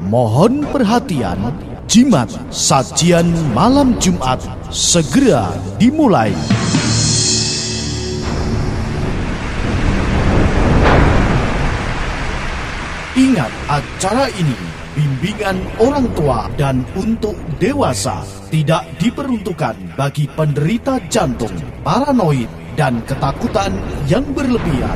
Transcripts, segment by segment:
Mohon perhatian, jimat sajian malam Jumat segera dimulai. Ingat, acara ini bimbingan orang tua dan untuk dewasa, tidak diperuntukkan bagi penderita jantung, paranoid, dan ketakutan yang berlebihan.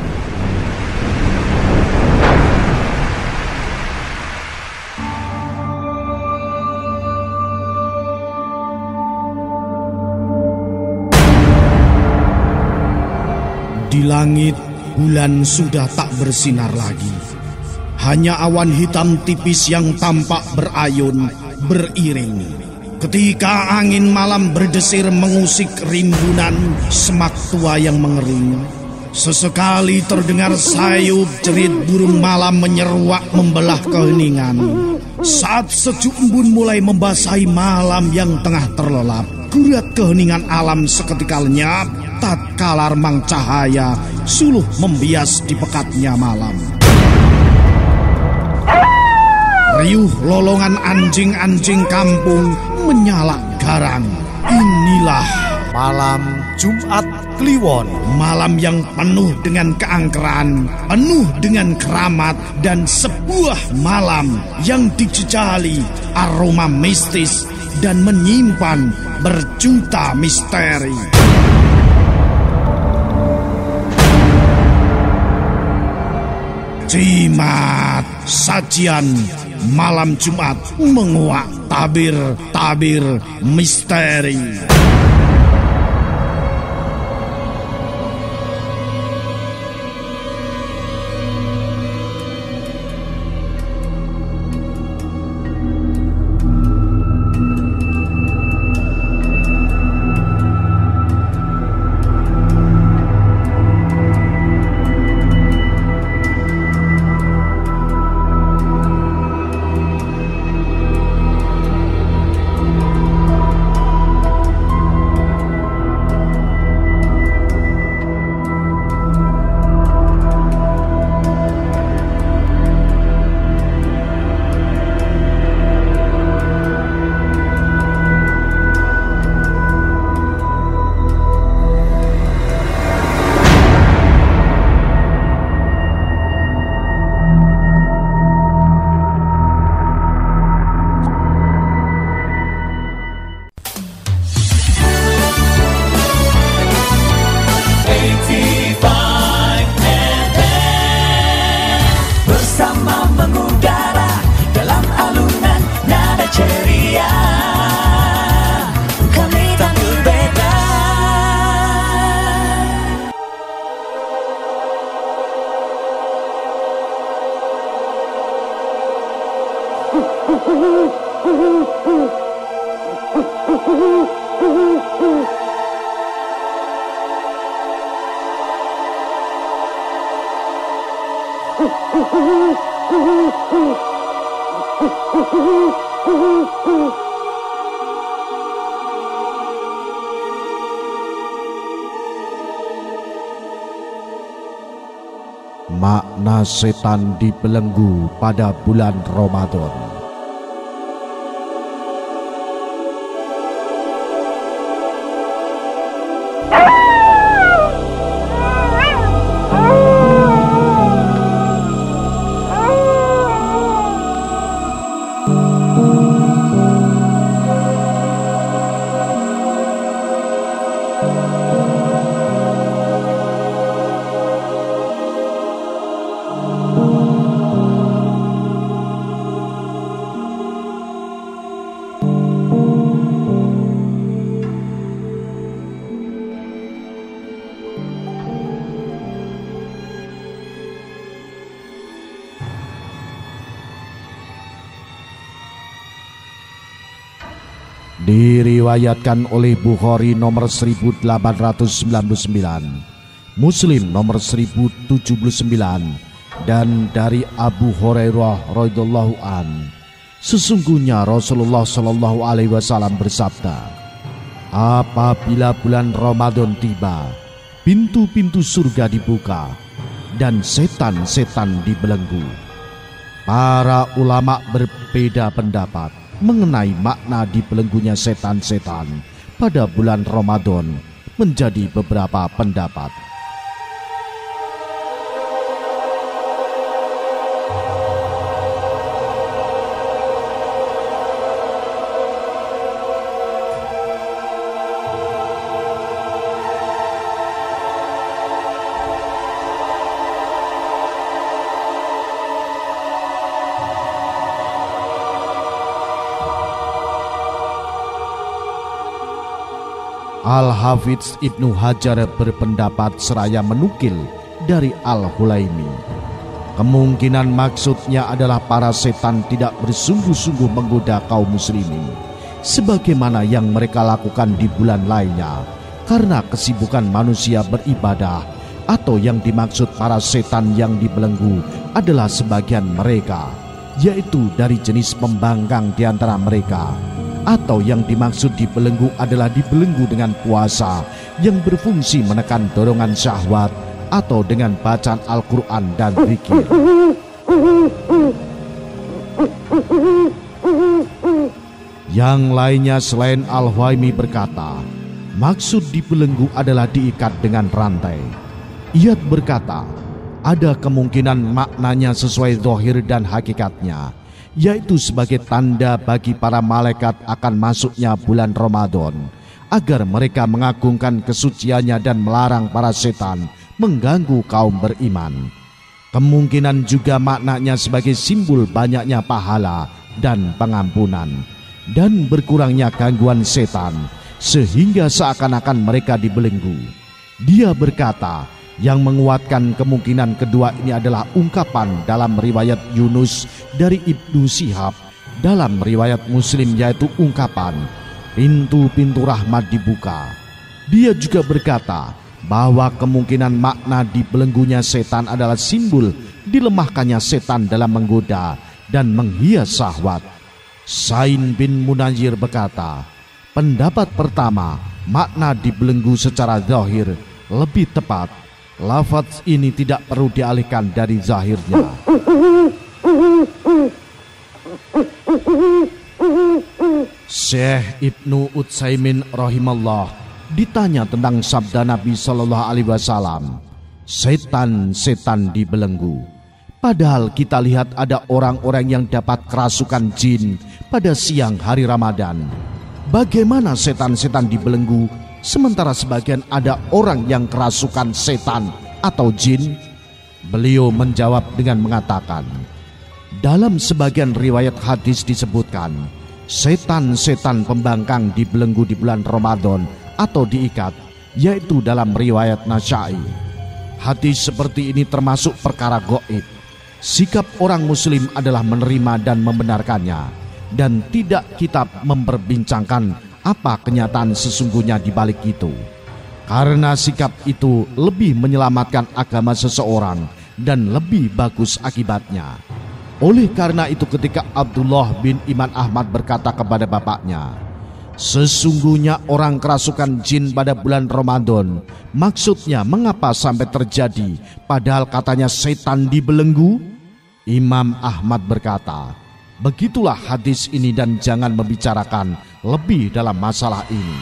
Di langit, bulan sudah tak bersinar lagi. Hanya awan hitam tipis yang tampak berayun, beriring. Ketika angin malam berdesir mengusik rimbunan semak tua yang mengering, sesekali terdengar sayup jerit burung malam menyeruak membelah keheningan. Saat sejuk embun mulai membasahi malam yang tengah terlelap, gurat keheningan alam seketika lenyap, tatkala remang cahaya suluh membias di pekatnya malam. Riuh lolongan anjing-anjing kampung menyalak garang. Inilah malam Jumat Kliwon. Malam yang penuh dengan keangkeran, penuh dengan keramat, dan sebuah malam yang dijejali aroma mistis dan menyimpan berjuta misteri. Jimat sajian malam Jumat menguak tabir-tabir misteri. Makna setan dibelenggu pada bulan Ramadan. Diriwayatkan oleh Bukhari nomor 1899, Muslim nomor 1079, dan dari Abu Hurairah radhiyallahu an, sesungguhnya Rasulullah Shallallahu Alaihi Wasallam bersabda, apabila bulan Ramadan tiba, pintu-pintu surga dibuka dan setan-setan dibelenggu. Para ulama berbeda pendapat mengenai makna dibelenggunya setan-setan pada bulan Ramadan menjadi beberapa pendapat. Al-Hafidz Ibnu Hajar berpendapat seraya menukil dari Al-Hulaimi, kemungkinan maksudnya adalah para setan tidak bersungguh-sungguh menggoda kaum muslimin sebagaimana yang mereka lakukan di bulan lainnya karena kesibukan manusia beribadah, atau yang dimaksud para setan yang dibelenggu adalah sebagian mereka, yaitu dari jenis pembangkang di antara mereka. Atau yang dimaksud dibelenggu adalah dibelenggu dengan puasa yang berfungsi menekan dorongan syahwat, atau dengan bacaan Al-Quran dan zikir. Yang lainnya selain Al-Hulaimi berkata, maksud dibelenggu adalah diikat dengan rantai. Ia berkata, ada kemungkinan maknanya sesuai zahir dan hakikatnya, yaitu sebagai tanda bagi para malaikat akan masuknya bulan Ramadan, agar mereka mengagungkan kesuciannya dan melarang para setan mengganggu kaum beriman. Kemungkinan juga maknanya sebagai simbol banyaknya pahala dan pengampunan, dan berkurangnya gangguan setan, sehingga seakan-akan mereka dibelenggu. Dia berkata, yang menguatkan kemungkinan kedua ini adalah ungkapan dalam riwayat Yunus dari Ibnu Syihab dalam riwayat Muslim, yaitu ungkapan pintu-pintu rahmat dibuka. Dia juga berkata bahwa kemungkinan makna dibelenggunya setan adalah simbol dilemahkannya setan dalam menggoda dan menghias syahwat. Sain bin Munajir berkata, pendapat pertama, makna dibelenggu secara zahir lebih tepat. Lafaz ini tidak perlu dialihkan dari zahirnya. Syekh Ibnu Utsaimin rahimallah ditanya tentang sabda Nabi Shallallahu Alaihi Wasallam, setan-setan dibelenggu. Padahal kita lihat ada orang-orang yang dapat kerasukan jin pada siang hari Ramadan. Bagaimana setan-setan dibelenggu sementara sebagian ada orang yang kerasukan setan atau jin? Beliau menjawab dengan mengatakan, dalam sebagian riwayat hadis disebutkan, setan-setan pembangkang dibelenggu di bulan Ramadan atau diikat, yaitu dalam riwayat Nasa'i. Hadis seperti ini termasuk perkara gaib. Sikap orang muslim adalah menerima dan membenarkannya, dan tidak kita memperbincangkan apa kenyataan sesungguhnya di balik itu. Karena sikap itu lebih menyelamatkan agama seseorang dan lebih bagus akibatnya. Oleh karena itu ketika Abdullah bin Iman Ahmad berkata kepada bapaknya, sesungguhnya orang kerasukan jin pada bulan Ramadan, maksudnya mengapa sampai terjadi padahal katanya setan dibelenggu? Imam Ahmad berkata, begitulah hadis ini dan jangan membicarakan lebih dalam masalah ini.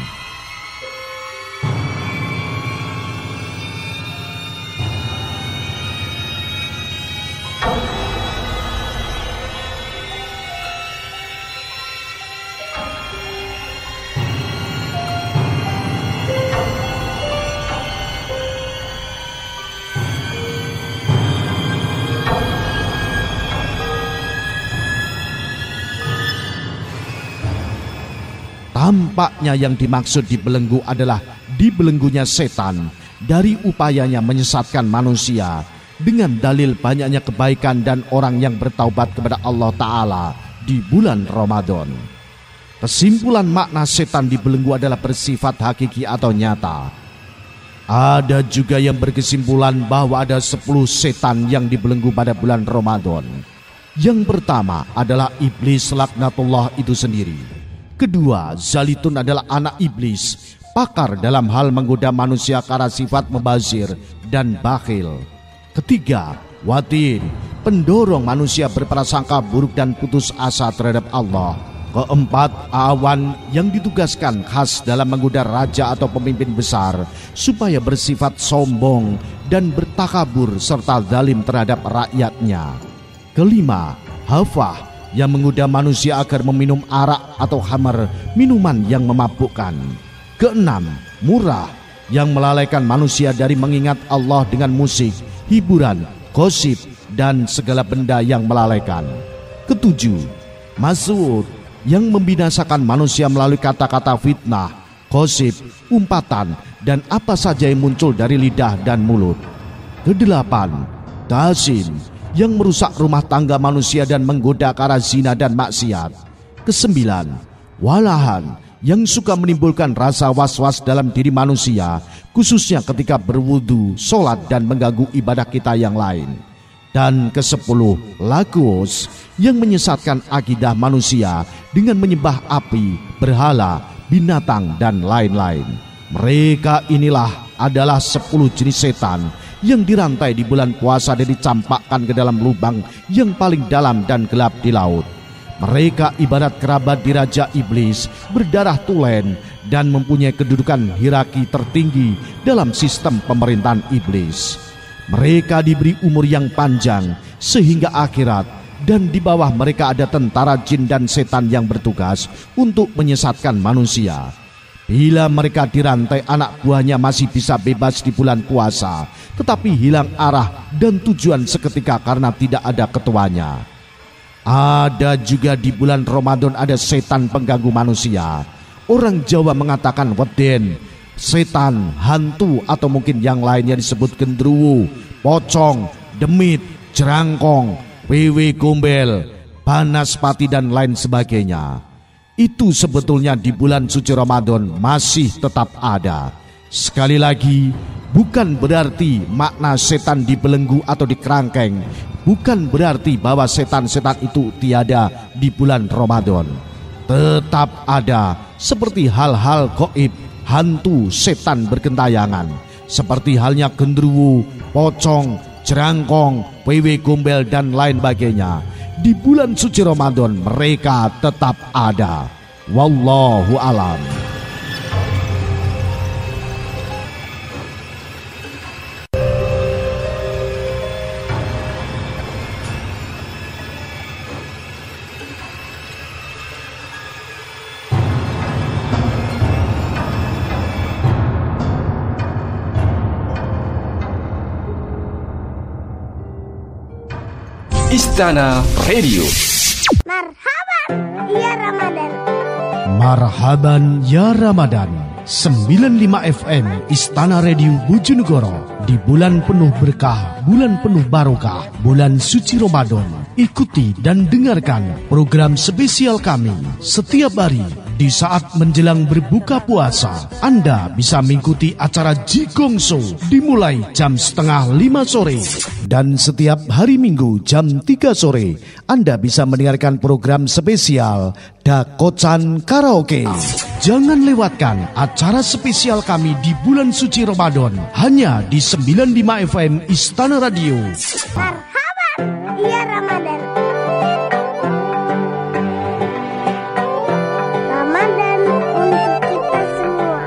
Tampaknya yang dimaksud dibelenggu adalah dibelenggunya setan dari upayanya menyesatkan manusia dengan dalil banyaknya kebaikan dan orang yang bertaubat kepada Allah Ta'ala di bulan Ramadan. Kesimpulan makna setan dibelenggu adalah bersifat hakiki atau nyata. Ada juga yang berkesimpulan bahwa ada 10 setan yang dibelenggu pada bulan Ramadan. Yang pertama adalah iblis laknatullah itu sendiri. Kedua, Zalitun adalah anak iblis, pakar dalam hal menggoda manusia karena sifat membazir dan bakhil. Ketiga, Watin, pendorong manusia berprasangka buruk dan putus asa terhadap Allah. Keempat, awan yang ditugaskan khas dalam menggoda raja atau pemimpin besar supaya bersifat sombong dan bertakabur serta zalim terhadap rakyatnya. Kelima, hafah yang menggoda manusia agar meminum arak atau khamar, minuman yang memabukkan. Keenam, murah yang melalaikan manusia dari mengingat Allah dengan musik, hiburan, gosip, dan segala benda yang melalaikan. Ketujuh, mas'ud yang membinasakan manusia melalui kata-kata fitnah, gosip, umpatan, dan apa saja yang muncul dari lidah dan mulut. Kedelapan, tasim yang merusak rumah tangga manusia dan menggoda ke arah zina dan maksiat. Kesembilan, walahan yang suka menimbulkan rasa was-was dalam diri manusia, khususnya ketika berwudu, sholat, dan mengganggu ibadah kita yang lain. Dan kesepuluh, lagos yang menyesatkan akidah manusia dengan menyembah api, berhala, binatang, dan lain-lain. Mereka inilah adalah 10 jenis setan yang dirantai di bulan puasa dan dicampakkan ke dalam lubang yang paling dalam dan gelap di laut. Mereka ibarat kerabat diraja iblis, berdarah tulen, dan mempunyai kedudukan hierarki tertinggi dalam sistem pemerintahan iblis. Mereka diberi umur yang panjang sehingga akhirat, dan di bawah mereka ada tentara jin dan setan yang bertugas untuk menyesatkan manusia. Bila mereka dirantai, anak buahnya masih bisa bebas di bulan puasa, tetapi hilang arah dan tujuan seketika karena tidak ada ketuanya. Ada juga di bulan Ramadan ada setan pengganggu manusia. Orang Jawa mengatakan weden, setan, hantu, atau mungkin yang lainnya disebut gendruwo, pocong, demit, jerangkong, wewe gombel, banaspati, dan lain sebagainya. Itu sebetulnya di bulan suci Ramadan masih tetap ada. Sekali lagi, bukan berarti makna setan dibelenggu atau dikerangkeng, bukan berarti bahwa setan-setan itu tiada di bulan Ramadan. Tetap ada, seperti hal-hal gaib, hantu, setan bergentayangan, seperti halnya gendruwo, pocong, jerangkong, wewe gombel, dan lain sebagainya. Di bulan suci Ramadan mereka tetap ada. Wallahu alam. Istana Radio. Marhaban ya Ramadan. Marhaban ya Ramadan. 95 FM Istana Radio Bojonegoro. Di bulan penuh berkah, bulan penuh barokah, bulan suci Ramadan. Ikuti dan dengarkan program spesial kami setiap hari di saat menjelang berbuka puasa. Anda bisa mengikuti acara Jigong Show dimulai jam 4:30 sore. Dan setiap hari Minggu jam 3 sore Anda bisa mendengarkan program spesial Dakocan Karaoke. Jangan lewatkan acara spesial kami di bulan suci Ramadan hanya di 95 FM Istana Radio. Marhaban ya Ramadan. Ramadan untuk kita semua.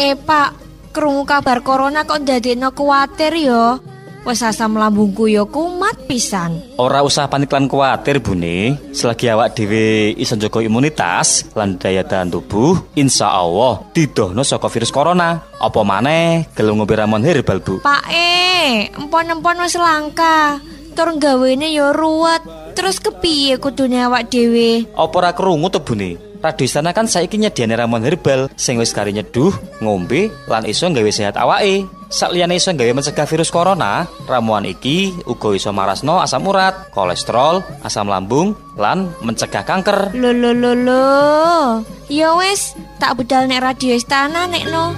Pak, krungu kabar corona kok ndadekno kuwatir ya. Wes asam lambungku ya kumat pisan. Ora usah panik lan kuwatir, Bune. Selagi awak dhewe iso njaga imunitas lan daya tahan tubuh, insyaallah didohno saka virus corona. Apa maneh gelem ngombe ramuan herbal, Bu? Pak empon-empon wis langka. Tur gawene ya ruwet. Terus kepiye kudune awak dhewe? Apa ora krungu to, Bune? Radio Istana kan saiki nyediane ramuan herbal sing wis kari nyeduh, ngombe lan iso gawe sehat awake. Sakliyane iso gawe mencegah virus corona, ramuan iki uga iso marasno asam urat, kolesterol, asam lambung lan mencegah kanker. Lho. Ya wis, tak budal nek Radio Istana nekno.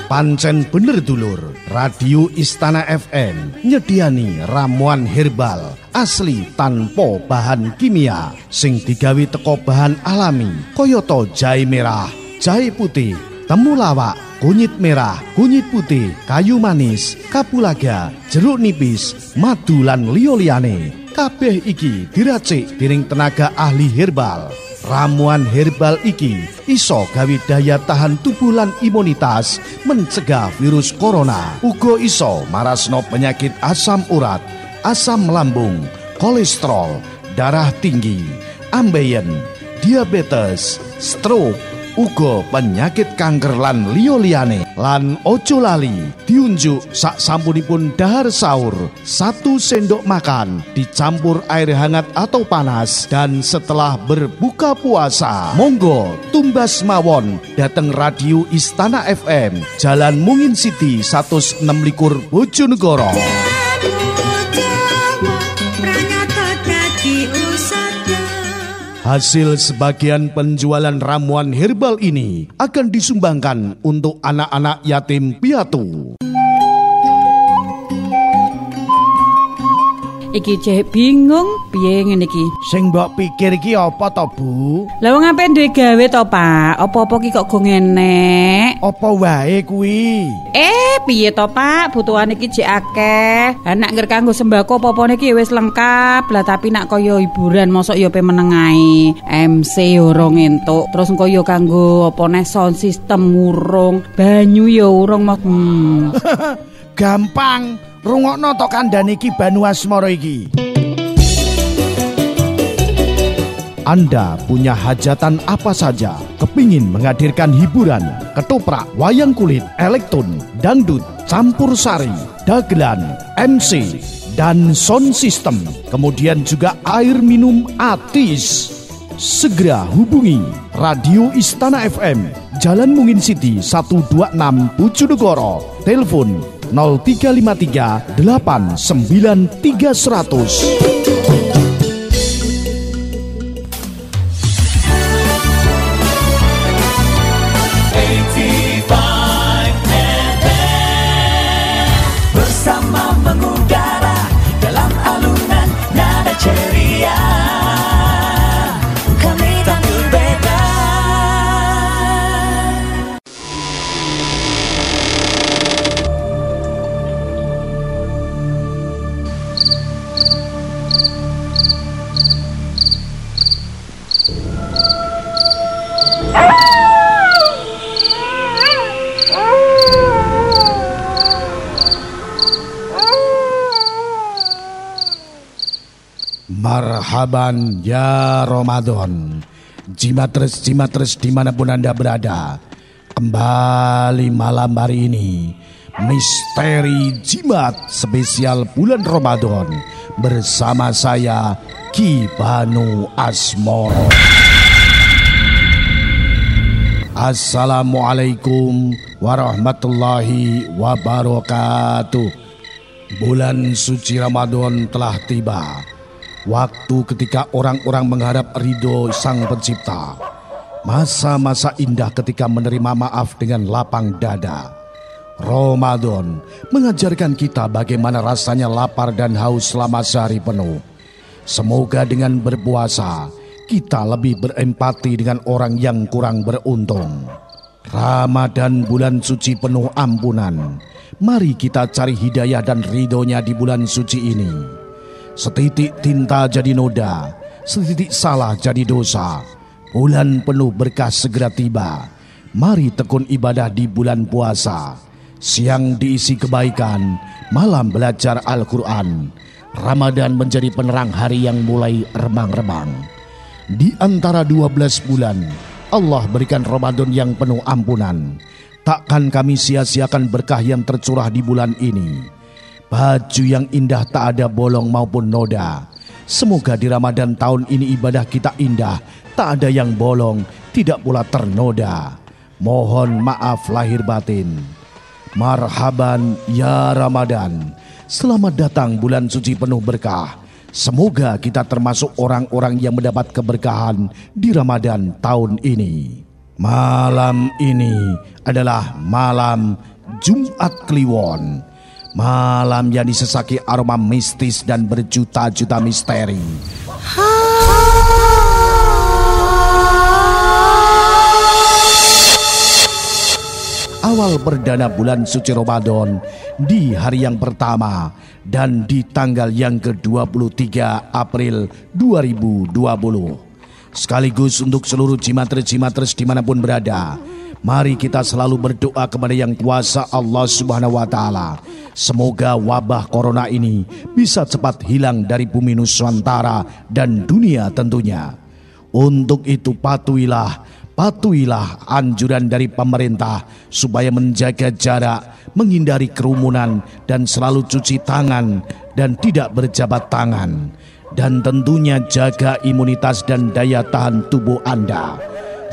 Pancen bener dulur, Radio Istana FM nyediani ramuan herbal asli tanpa bahan kimia sing digawe teko bahan alami kayata jahe merah, jahe putih, temulawak, kunyit merah, kunyit putih, kayu manis, kapulaga, jeruk nipis, madu lan liya-liyane. Kabeh iki diracik dening tenaga ahli herbal. Ramuan herbal iki iso gawe daya tahan tubuh lan imunitas, mencegah virus corona. Uga iso marasno penyakit asam urat, asam lambung, kolesterol, darah tinggi, ambeien, diabetes, stroke, uga penyakit kanker lan liya-liyane. Lan ojo lali diunjuk sak sampunipun dahar sahur 1 sendok makan dicampur air hangat atau panas, dan setelah berbuka puasa monggo tumbas mawon dateng Radio Istana FM Jalan Mungin City 126 Bojonegoro. Hasil sebagian penjualan ramuan herbal ini akan disumbangkan untuk anak-anak yatim piatu. Iki cek bingung piye ngene iki. Sing mbok pikir iki apa to, Bu? Lah wong ape duwe gawe to, Pak? Apa-apa ki kok go ngenek? Apa wae kuwi? Piye to, Pak? Butuhan iki jek akeh. Anak ngger kanggo sembako apa-apane iki wis lengkap. Lah tapi nak kaya hiburan mosok ya pe meneng ae. MC urung entuk. Terus engko ya kanggo apa neh sound system urung. Banyu ya urung mok. Gampang. Rungokno to kandhane iki Banu Asmara iki. Anda punya hajatan apa saja, kepingin menghadirkan hiburan, ketoprak, wayang kulit, elektron, dangdut, campur sari, dagelan, MC, dan sound system, kemudian juga air minum Atis, segera hubungi Radio Istana FM Jalan Mungin City 126 Bojonegoro. Telepon 0353 89 300. Bersama mengudara dalam alunan nada ceria, kami tak berbeda. Marhaban ya Ramadan. Jimatres dimanapun Anda berada, kembali malam hari ini misteri jimat spesial bulan Ramadan bersama saya Ki Banu Asmara. Assalamualaikum warahmatullahi wabarakatuh. Bulan suci Ramadan telah tiba. Waktu ketika orang-orang mengharap ridho Sang Pencipta. Masa-masa indah ketika menerima maaf dengan lapang dada. Ramadan mengajarkan kita bagaimana rasanya lapar dan haus selama sehari penuh. Semoga dengan berpuasa kita lebih berempati dengan orang yang kurang beruntung. Ramadan bulan suci penuh ampunan. Mari kita cari hidayah dan ridhonya di bulan suci ini. Setitik tinta jadi noda, setitik salah jadi dosa. Bulan penuh berkah segera tiba. Mari tekun ibadah di bulan puasa. Siang diisi kebaikan, malam belajar Al-Quran. Ramadan menjadi penerang hari yang mulai remang-remang. Di antara 12 bulan, Allah berikan Ramadan yang penuh ampunan. Takkan kami sia-siakan berkah yang tercurah di bulan ini. Baju yang indah tak ada bolong maupun noda. Semoga di Ramadan tahun ini ibadah kita indah, tak ada yang bolong, tidak pula ternoda. Mohon maaf lahir batin. Marhaban ya Ramadan. Selamat datang bulan suci penuh berkah. Semoga kita termasuk orang-orang yang mendapat keberkahan di Ramadan tahun ini. Malam ini adalah malam Jumat Kliwon, malam yang disesaki aroma mistis dan berjuta-juta misteri. Awal perdana bulan suci Ramadan di hari yang pertama dan di tanggal yang ke-23 April 2020. Sekaligus untuk seluruh jimatres-jimatres dimanapun berada, mari kita selalu berdoa kepada Yang Kuasa Allah Subhanahu wa Ta'ala. Semoga wabah corona ini bisa cepat hilang dari bumi Nusantara dan dunia tentunya. Untuk itu patuhilah anjuran dari pemerintah supaya menjaga jarak, menghindari kerumunan, dan selalu cuci tangan dan tidak berjabat tangan. Dan tentunya jaga imunitas dan daya tahan tubuh Anda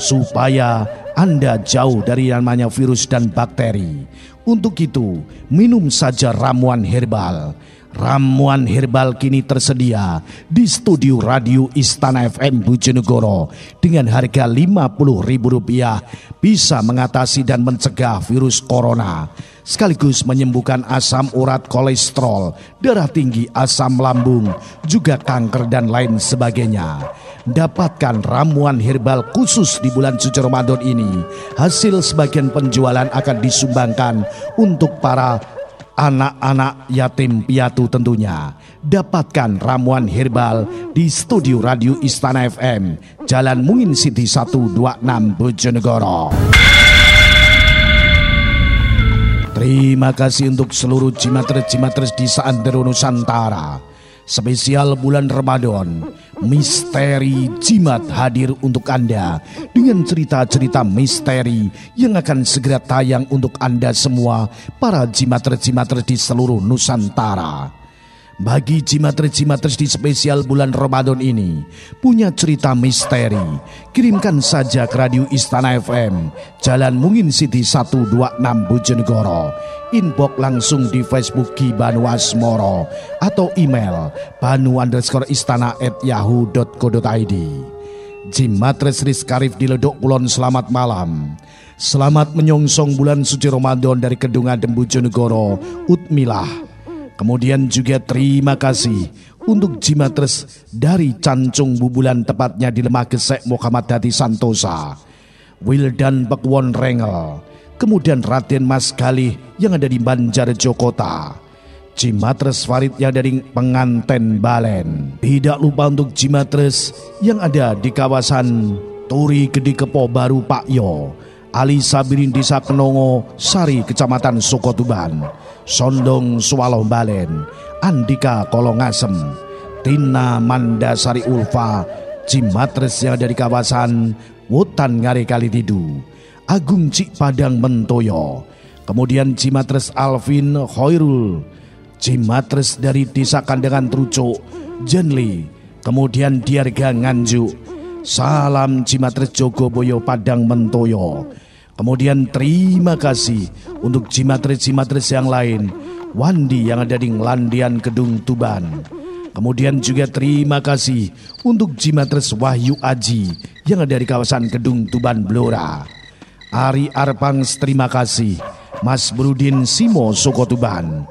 supaya Anda jauh dari namanya virus dan bakteri. Untuk itu, minum saja ramuan herbal. Ramuan herbal kini tersedia di studio Radio Istana FM Bojonegoro dengan harga Rp50.000, bisa mengatasi dan mencegah virus corona, sekaligus menyembuhkan asam urat, kolesterol, darah tinggi, asam lambung, juga kanker dan lain sebagainya. Dapatkan ramuan herbal khusus di bulan suci Ramadan ini. Hasil sebagian penjualan akan disumbangkan untuk para anak-anak yatim piatu tentunya. Dapatkan ramuan herbal di studio Radio Istana FM, Jalan Mungin City 126 Bojonegoro. Terima kasih untuk seluruh jimatres-jimatres di seantero Nusantara. Spesial bulan Ramadan, Misteri Jimat hadir untuk Anda dengan cerita-cerita misteri yang akan segera tayang untuk Anda semua para jimatres-jimatres di seluruh Nusantara. Bagi jimatres-jimatres di spesial bulan Ramadan ini punya cerita misteri, kirimkan saja ke Radio Istana FM, Jalan Mungin City 126 Bojonegoro. Inbox langsung di Facebook Ki Banu Asmoro atau email banu_istana@yahoo.co.id. Jimatres Rizkarif di Ledok Kulon, selamat malam. Selamat menyongsong bulan suci Ramadan dari Kedung Adem Bojonegoro, Utmilah. Kemudian juga terima kasih untuk jimatres dari Cancung Bubulan, tepatnya di Lemah Gesek Muhammad Dati Santosa, Wildan Pekuwon Rengel, kemudian Raden Mas Galih yang ada di Banjarjo Kota, jimatres Farid yang dari Penganten Balen. Tidak lupa untuk jimatres yang ada di kawasan Turi Gede Kepo Baru Pakyo, Ali Sabirin Desa Kenongo Sari Kecamatan Sokotuban, Sondong Swaloh Balen, Andika Kolongasem, Tina Mandasari Ulfa, jimatres yang dari kawasan Wutan Ngare Kalitidu, Agung Cik Padang Mentoyo, kemudian jimatres Alvin Khairul, jimatres dari Desa Kandangan Trucuk, Jenli, kemudian Diarga Nganjuk. Salam jimatres Jogoboyo Padang Mentoyo. Kemudian terima kasih untuk jimatres-jimatres yang lain, Wandi yang ada di Ngelandian Kedung Tuban. Kemudian juga terima kasih untuk jimatres Wahyu Aji yang ada di kawasan Kedung Tuban Blora. Ari Arpangs terima kasih, Mas Brudin Simo Sokotuban,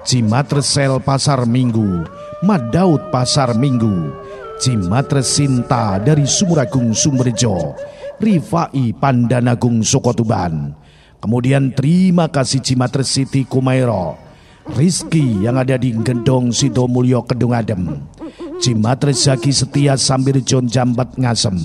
jimatres Sel Pasar Minggu, Madaud Pasar Minggu, jimatres Sinta dari Sumuragung Sumberjo, Rifai Pandanagung Sokotuban. Kemudian terima kasih jimatres Siti Kumairo, Rizky yang ada di Gendong Sidomulyo Kedung Adem, jimatres Zaki Setia Sambirjon Jambat Ngasem.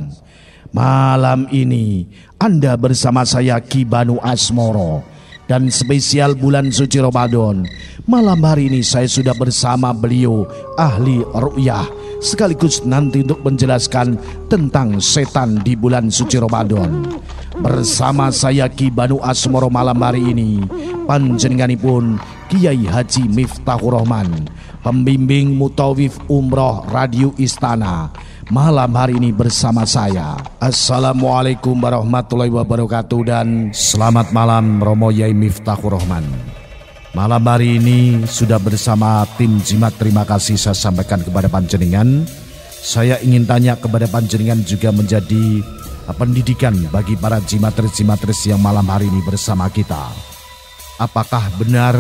Malam ini Anda bersama saya Ki Banu Asmoro, dan spesial bulan suci Ramadan, malam hari ini saya sudah bersama beliau ahli ru'yah, sekaligus nanti untuk menjelaskan tentang setan di bulan suci Ramadan. Bersama saya Ki Banu Asmoro malam hari ini, panjenenganipun Kiai Haji Miftahur Rahman, pembimbing mutawif umroh Radio Istana. Malam hari ini bersama saya. Assalamualaikum warahmatullahi wabarakatuh dan selamat malam Romo Yai Miftahur Rahman. Malam hari ini sudah bersama tim jimat, terima kasih saya sampaikan kepada panjenengan. Saya ingin tanya kepada panjenengan juga menjadi pendidikan bagi para jimatres-jimatres yang malam hari ini bersama kita. apakah benar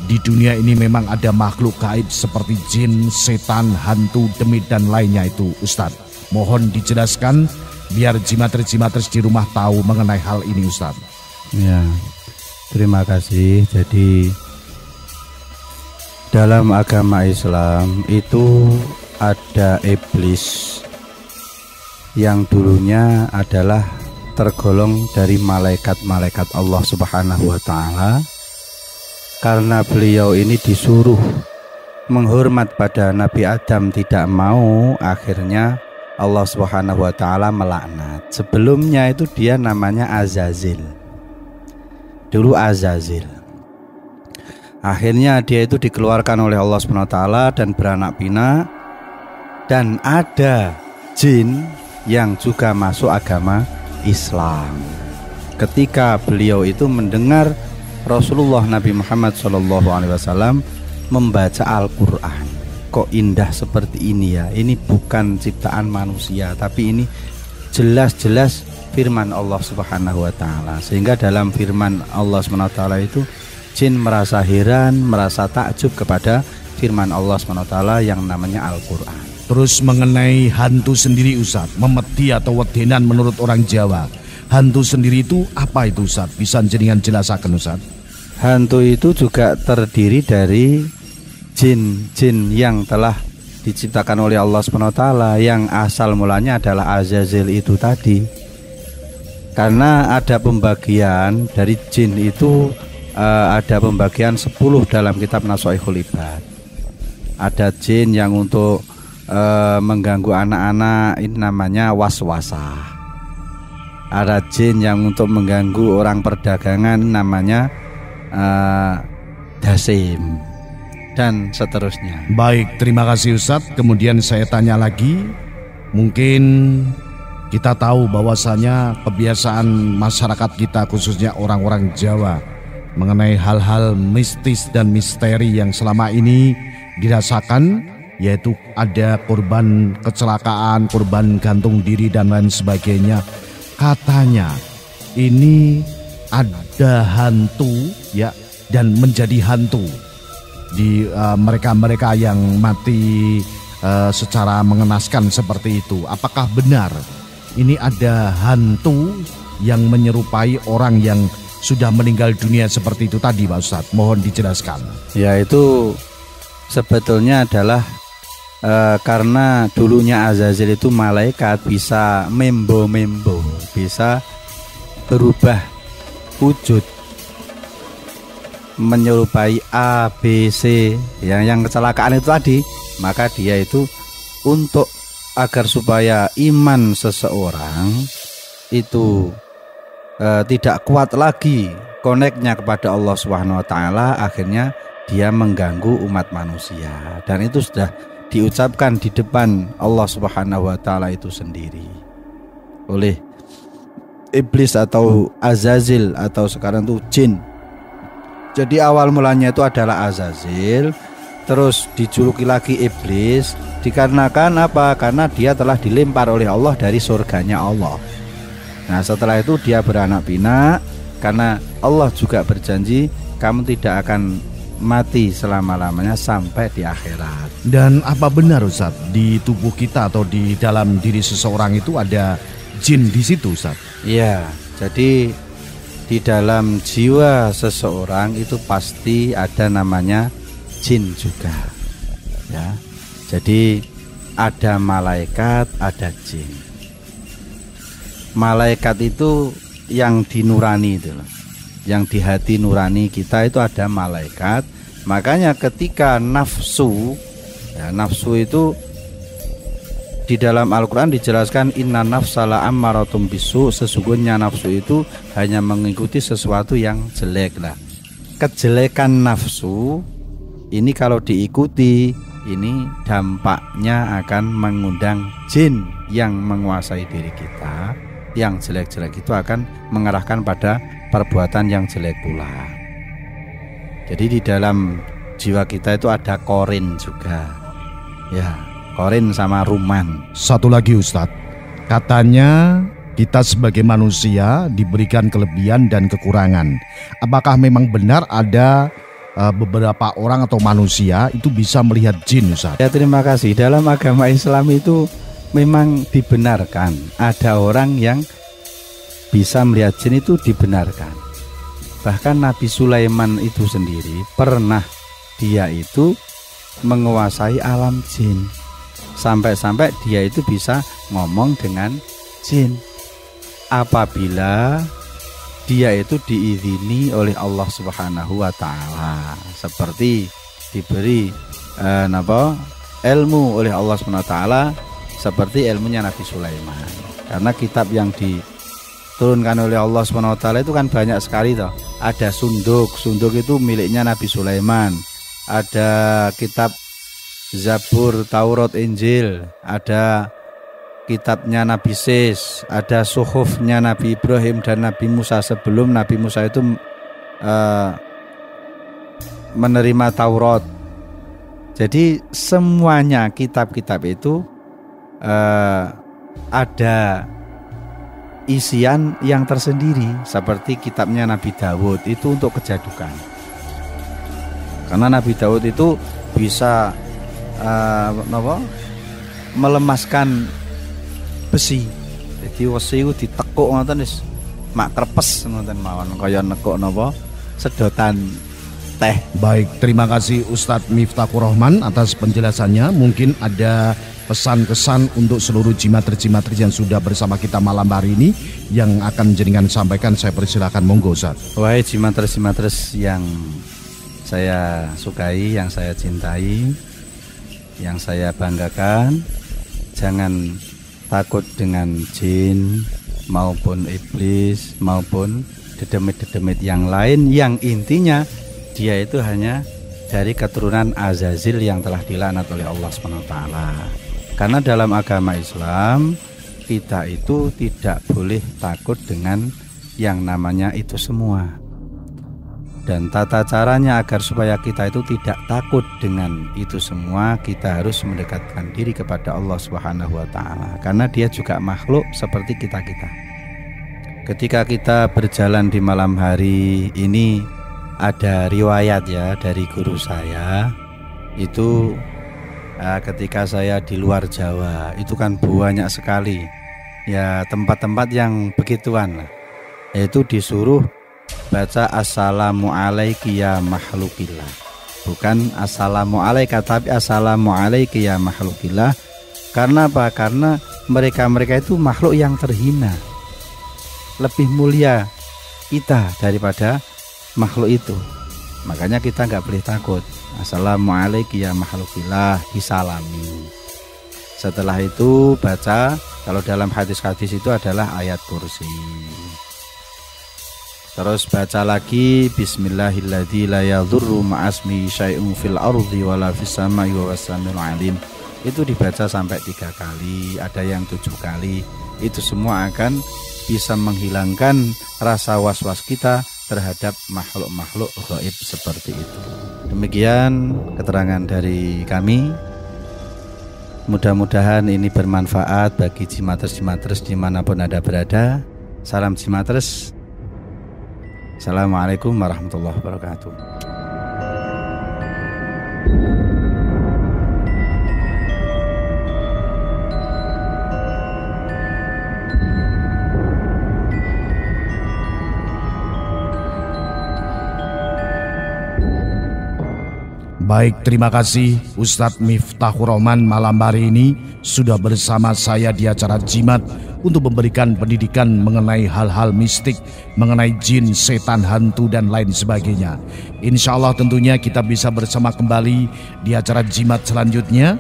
di dunia ini memang ada makhluk gaib seperti jin, setan, hantu, demit dan lainnya itu Ustadz? Mohon dijelaskan biar jimatris-jimatris di rumah tahu mengenai hal ini Ustadz. Ya, terima kasih. Jadi dalam agama Islam itu ada iblis yang dulunya adalah tergolong dari malaikat-malaikat Allah Subhanahu wa taala. Karena beliau ini disuruh menghormat pada Nabi Adam tidak mau, akhirnya Allah Subhanahu wa taala melaknat. Sebelumnya itu dia namanya Azazil. Dulu Azazil. Akhirnya dia itu dikeluarkan oleh Allah Subhanahu wa taala dan beranak pinak. Dan ada jin yang juga masuk agama Islam. Ketika beliau itu mendengar Rasulullah Nabi Muhammad SAW membaca Al-Quran, kok indah seperti ini ya. Ini bukan ciptaan manusia, tapi ini jelas-jelas firman Allah Subhanahu wa taala. Sehingga dalam firman Allah Subhanahu wa taala itu jin merasa heran, merasa takjub kepada firman Allah Subhanahu wa taala yang namanya Al-Quran. Terus mengenai hantu sendiri Ustadz, memedi atau wedenan menurut orang Jawa, hantu sendiri itu apa itu Ustadz? Bisa jenengan jelaskan Ustadz? Hantu itu juga terdiri dari jin-jin yang telah diciptakan oleh Allah SWT, yang asal mulanya adalah Azazil itu tadi. Karena ada pembagian dari jin itu, ada pembagian 10 dalam kitab Nasoihul Ibad. Ada jin yang untuk mengganggu anak-anak, ini namanya waswasah. Ada jin yang untuk mengganggu orang perdagangan, namanya dasim, dan seterusnya. Baik, terima kasih Ustadz. Kemudian saya tanya lagi, mungkin kita tahu bahwasanya kebiasaan masyarakat kita khususnya orang-orang Jawa mengenai hal-hal mistis dan misteri yang selama ini dirasakan, yaitu ada korban kecelakaan, korban gantung diri dan lain sebagainya. Katanya ini ada hantu ya, dan menjadi hantu di mereka-mereka yang mati secara mengenaskan seperti itu. Apakah benar ini ada hantu yang menyerupai orang yang sudah meninggal dunia seperti itu tadi Pak Ustadz? Mohon dijelaskan. Ya, itu sebetulnya adalah karena dulunya Azazil itu malaikat, bisa membo-membo, bisa berubah wujud menyerupai A, B, C yang kecelakaan itu tadi. Maka dia itu untuk agar supaya iman seseorang itu tidak kuat lagi koneknya kepada Allah Subhanahu wa taala, akhirnya dia mengganggu umat manusia. Dan itu sudah diucapkan di depan Allah Subhanahu wa taala itu sendiri oleh iblis atau Azazil, atau sekarang itu jin. Jadi awal mulanya itu adalah Azazil, terus dijuluki lagi iblis, dikarenakan apa? Karena dia telah dilempar oleh Allah dari surganya Allah. Nah, setelah itu dia beranak pinak, karena Allah juga berjanji kamu tidak akan mati selama-lamanya sampai di akhirat. Dan apa benar Ustaz, di tubuh kita atau di dalam diri seseorang itu ada jin di situ Ustaz? Iya, jadi di dalam jiwa seseorang itu pasti ada namanya jin juga. Ya. Jadi ada malaikat, ada jin. Malaikat itu yang di nurani itu loh. Yang di hati nurani kita itu ada malaikat. Makanya ketika nafsu, ya, nafsu itu di dalam Al-Quran dijelaskan inna nafsala ammaratum bisu, sesungguhnya nafsu itu hanya mengikuti sesuatu yang jelek lah. Kejelekan nafsu ini kalau diikuti, ini dampaknya akan mengundang jin yang menguasai diri kita. Yang jelek-jelek itu akan mengarahkan pada perbuatan yang jelek pula. Jadi di dalam jiwa kita itu ada korin juga. Ya, korin sama ruman. Satu lagi Ustadz, katanya Kita sebagai manusia diberikan kelebihan dan kekurangan. Apakah memang benar ada beberapa orang atau manusia itu bisa melihat jin, Ustaz? Ya, terima kasih. Dalam agama Islam itu memang dibenarkan. Ada orang yang bisa melihat jin, itu dibenarkan. Bahkan Nabi Sulaiman itu sendiri pernah dia itu menguasai alam jin. Sampai-sampai dia itu bisa ngomong dengan jin. Apabila dia itu diizini oleh Allah Subhanahu wa taala, seperti diberi ilmu oleh Allah Subhanahu wa taala seperti ilmunya Nabi Sulaiman. Karena kitab yang diturunkan oleh Allah Subhanahu wa taala itu kan banyak sekali toh. Ada sunduk itu miliknya Nabi Sulaiman. Ada kitab Zabur, Taurat, Injil, ada kitabnya Nabi Sis, ada suhufnya Nabi Ibrahim dan Nabi Musa sebelum Nabi Musa itu menerima Taurat. Jadi semuanya kitab-kitab itu ada isian yang tersendiri. Seperti kitabnya Nabi Dawud itu untuk kejadukan, karena Nabi Dawud itu bisa melemaskan besi. Jadi besi itu ditekuk ngoten wis mak krepes ngoten mawon kaya nekuk napa sedotan teh. Baik, terima kasih Ustadz Miftahur Rahman atas penjelasannya. Mungkin ada pesan-kesan untuk seluruh jimater-jimater yang sudah bersama kita malam hari ini yang akan jenengan sampaikan. Saya persilakan, monggo Ustadz. Wahai jimater-jimater yang saya sukai, yang saya cintai, yang saya banggakan, jangan takut dengan jin maupun iblis maupun dedemit-dedemit yang lain, yang intinya dia itu hanya dari keturunan Azazil yang telah dilaknat oleh Allah SWT. Karena dalam agama Islam kita itu tidak boleh takut dengan yang namanya itu semua. Dan tata caranya agar supaya kita itu tidak takut dengan itu semua, kita harus mendekatkan diri kepada Allah Subhanahu wa taala. Karena dia juga makhluk seperti kita-kita. Ketika kita berjalan di malam hari ini, ada riwayat ya dari guru saya, itu ketika saya di luar Jawa, itu kan banyak sekali ya tempat-tempat yang begituan lah. Yaitu disuruh baca assalamualaikum ya makhlukillah. Bukan assalamualaikum, tapi assalamualaikum ya makhlukillah. Karena apa? Karena mereka itu makhluk yang terhina. Lebih mulia kita daripada makhluk itu. Makanya kita nggak boleh takut. Assalamualaikum ya makhlukillah, disalami. Setelah itu baca, kalau dalam hadis-hadis itu adalah ayat kursi. Terus baca lagi bismillahilladzi la yadurru ma'asmi syai'un fil ardi wala fis samai wa was-samiul alim. Itu dibaca sampai 3 kali, ada yang 7 kali. Itu semua akan bisa menghilangkan rasa was-was kita terhadap makhluk-makhluk gaib seperti itu. Demikian keterangan dari kami. Mudah-mudahan ini bermanfaat bagi jimatres-jimatres dimanapun Anda berada. Salam jimatres. Assalamualaikum warahmatullahi wabarakatuh. Baik, terima kasih Ustadz Miftahur Rahman malam hari ini sudah bersama saya di acara Jimat untuk memberikan pendidikan mengenai hal-hal mistik, mengenai jin, setan, hantu, dan lain sebagainya. Insya Allah tentunya kita bisa bersama kembali di acara Jimat selanjutnya.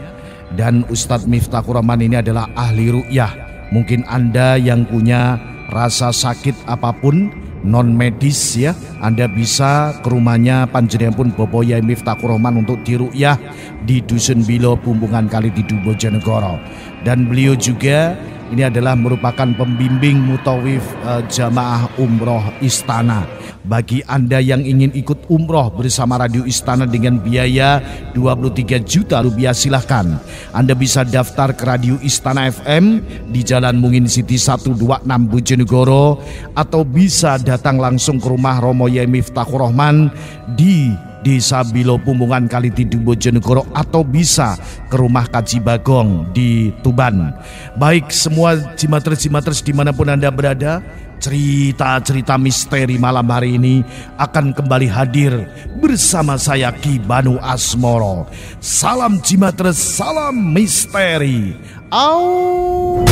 Dan Ustadz Miftahur Rahman ini adalah ahli ruqyah. Mungkin Anda yang punya rasa sakit apapun, non medis ya, Anda bisa ke rumahnya panjenengan pun Bobo Yai Miftahur Rahman untuk diruqyah di Dusun Bilo, Pumbungan Kalididu, Bojonegoro. Dan beliau juga ini adalah merupakan pembimbing mutawif jamaah umroh istana. Bagi Anda yang ingin ikut umroh bersama Radio Istana dengan biaya 23 juta rupiah, silahkan. Anda bisa daftar ke Radio Istana FM di Jalan Mungin City 126 Bojonegoro, atau bisa datang langsung ke rumah Romo Yai Miftahur Rahman di Desa Bilo Pumbungan Kalitidung Bojonegoro, atau bisa ke rumah Kaji Bagong di Tuban. Baik semua jimatres-jimatres dimanapun Anda berada, cerita-cerita misteri malam hari ini akan kembali hadir bersama saya Ki Banu Asmoro. Salam jimatres, salam misteri. Au.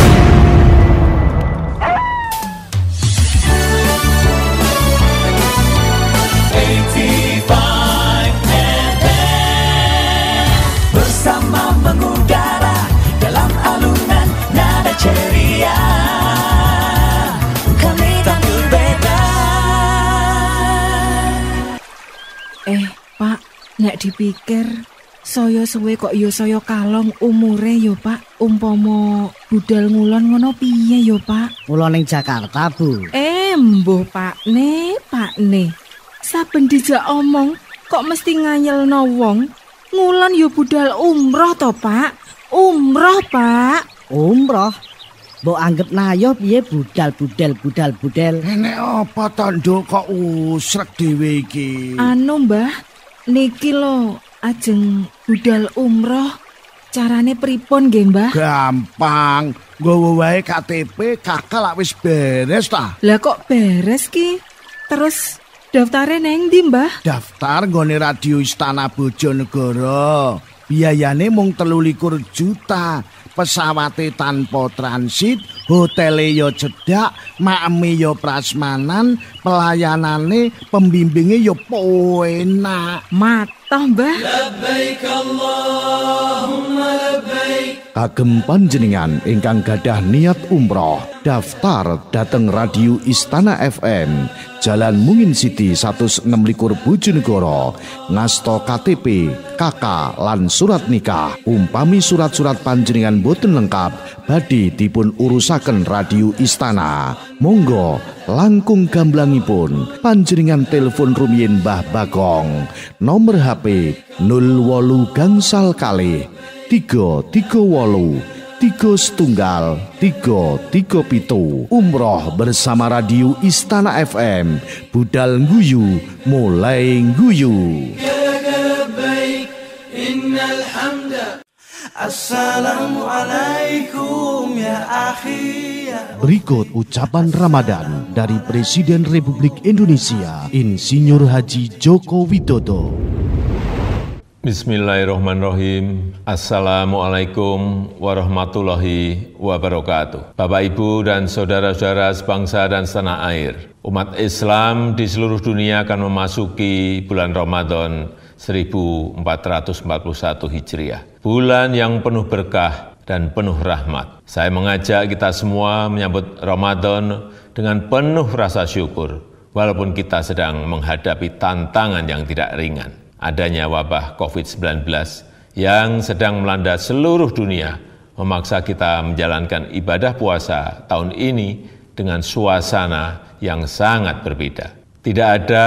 Bersama mengudara dalam alunan nada ceria, kami tampil beda. Pak, nek dipikir saya suwe kok ya saya kalong umure yo Pak. Umpama budal ngulon ngono piye yo Pak? Kula ning Jakarta, Bu. Mbuh Pakne. Saben dijak omong kok mesti nganyelno wong. Ngulon yo budal umroh to Pak. Umroh Pak. Umroh? Mbok anggap nayo piye budal. Nek apa tandha kok usrek dhewe iki? Anu Mbah, niki lho ajeng budal umroh. Carane pripun nggih Mbah? Gampang, nggawa wae KTP, kakak lak wis beres ta. Lah kok beres ki? Terus daftare neng ndi Mbah? Daftar nggone Radio Istana Bojonegoro. Biayane mung 23 juta. Pesawate tanpa transit, hotele yo cedak, makme yo prasmanan, pelayanane, pembimbinge yo enak. Matoh Mbah. Labbaik Allahumma labbaik. Kagem panjenengan ingkang gadah niat umroh, daftar dateng Radio Istana FM, Jalan Mungin City 126 Bojonegoro, ngasto KTP, KK lan surat nikah. Umpami surat-surat panjenengan boten lengkap, badhe dipun urusaken Radio Istana. Monggo langkung gamblangipun panjenengan telepon rumiyin Mbah Bagong, nomor HP 08 gangsal kalih 338 3setunggal 337. Umroh bersama Radio Istana FM, budal ngguyu mulai ngguyu. Assalamualaikum ya akhi. Berikut ucapan Ramadan dari Presiden Republik Indonesia Insinyur Haji Joko Widodo. Bismillahirrahmanirrahim. Assalamualaikum warahmatullahi wabarakatuh. Bapak, Ibu, dan saudara-saudara sebangsa dan setanah air. Umat Islam di seluruh dunia akan memasuki bulan Ramadan 1441 Hijriah. Bulan yang penuh berkah dan penuh rahmat. Saya mengajak kita semua menyambut Ramadan dengan penuh rasa syukur, walaupun kita sedang menghadapi tantangan yang tidak ringan. Adanya wabah COVID-19 yang sedang melanda seluruh dunia memaksa kita menjalankan ibadah puasa tahun ini dengan suasana yang sangat berbeda. Tidak ada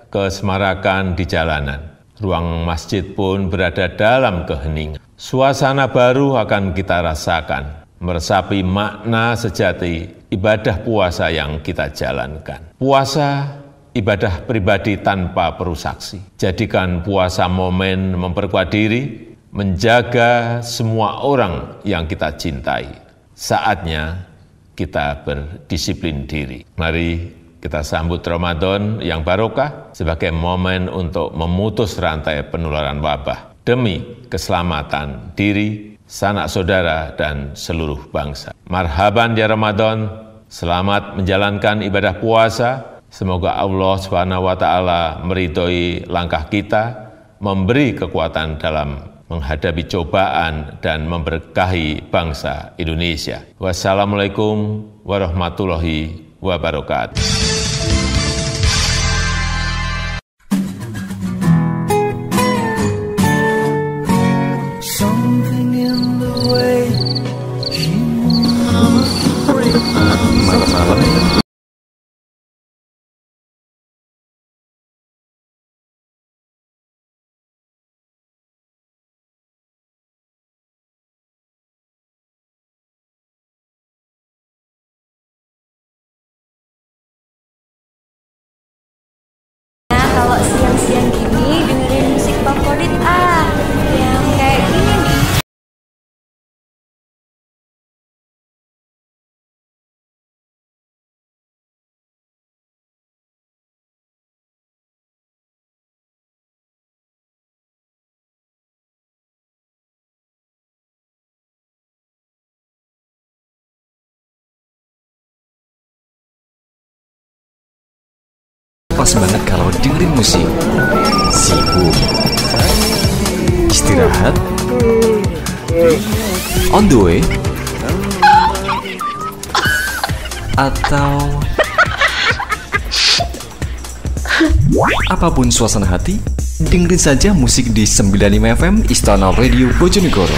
kesemarakan di jalanan. Ruang masjid pun berada dalam keheningan. Suasana baru akan kita rasakan, meresapi makna sejati ibadah puasa yang kita jalankan. Puasa ibadah pribadi tanpa perusaksi. Jadikan puasa momen memperkuat diri, menjaga semua orang yang kita cintai. Saatnya kita berdisiplin diri. Mari kita sambut Ramadan yang barokah sebagai momen untuk memutus rantai penularan wabah demi keselamatan diri, sanak saudara, dan seluruh bangsa. Marhaban ya Ramadan, selamat menjalankan ibadah puasa. Semoga Allah SWT meridhoi langkah kita, memberi kekuatan dalam menghadapi cobaan dan memberkahi bangsa Indonesia. Wassalamualaikum warahmatullahi wabarakatuh. pas banget kalau dengerin musik. Sibuk, istirahat, on the way, atau apapun suasana hati, dengerin saja musik di 95 FM Istana Radio Bojonegoro.